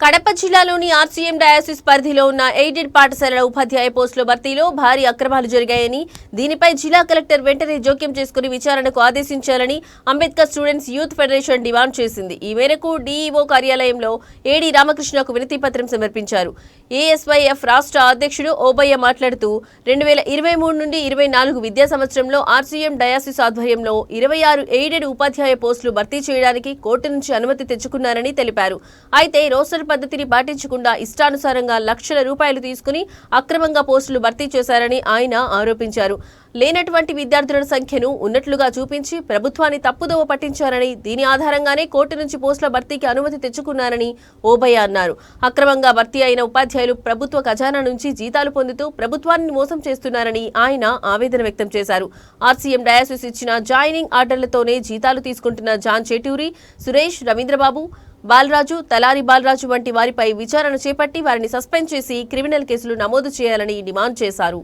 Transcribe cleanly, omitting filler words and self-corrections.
కడప జిల్లాలోని RCM diocese పరిధిలో ఉన్న ఎయిడెడ్ పాఠశాలల ఉపాధ్యాయ పోస్టుల భర్తీలో భారీ అక్రమాలు జరిగాయని, దీనిపై జిల్లా కలెక్టర్ వెంటనే జోక్యం చేసుకుని విచారణకు ఆదేశించాలని Ambedkar students youth federation demand చేసింది. ఈ మేరకు డీఈఓ కార్యాలయంలో ఏడీ రామకృష్ణకు వినతిపత్రం సమర్పించారు. ఏఎస్వైఎఫ్ రాష్ట్ర అధ్యక్షుడు ఓబయ్య మాట్లాడుతూ 2023 నుండి 24 విద్యా సంవత్సరంలో ఆర్సీఎం డయాసిస్ ఆధ్వర్యంలో 26 ఎయిడెడ్ ఉపాధ్యాయ పోస్టులు భర్తీ చేయడానికి కోర్టు నుంచి అనుమతి తెచ్చుకున్నారని తెలిపారు. అయితే రోస్టర్ పద్ధతిని పాటించకుండా ఇష్టానుసారంగా లక్షల రూపాయలు తీసుకుని అక్రమంగా పోస్టులు భర్తీ చేశారని ఆయన ఆరోపించారు. లేనటువంటి విద్యార్థుల సంఖ్యను ఉన్నట్లుగా చూపించి ప్రభుత్వాన్ని తప్పుదోవ పట్టించారని, దీని ఆధారంగానే కోర్టు నుంచి పోస్టుల భర్తీకి అనుమతి తెచ్చుకున్నారని ఓబయ్య అన్నారు. అక్రమంగా భర్తీ అయిన ఉపాధ్యాయులు ప్రభుత్వ ఖజానా నుంచి జీతాలు పొందుతూ ప్రభుత్వాన్ని మోసం చేస్తున్నారని ఆయన ఆవేదన వ్యక్తం చేశారు. ఆర్సీఎం డయాసిస్ ఇచ్చిన జాయినింగ్ ఆర్డర్లతోనే జీతాలు తీసుకుంటున్న జాన్ చేటూరి, సురేష్, రవీంద్రబాబు, బాలరాజు, తలారి బాలరాజు వంటి వారిపై విచారణ చేపట్టి వారిని సస్పెండ్ చేసి క్రిమినల్ కేసులు నమోదు చేయాలని డిమాండ్ చేశారు.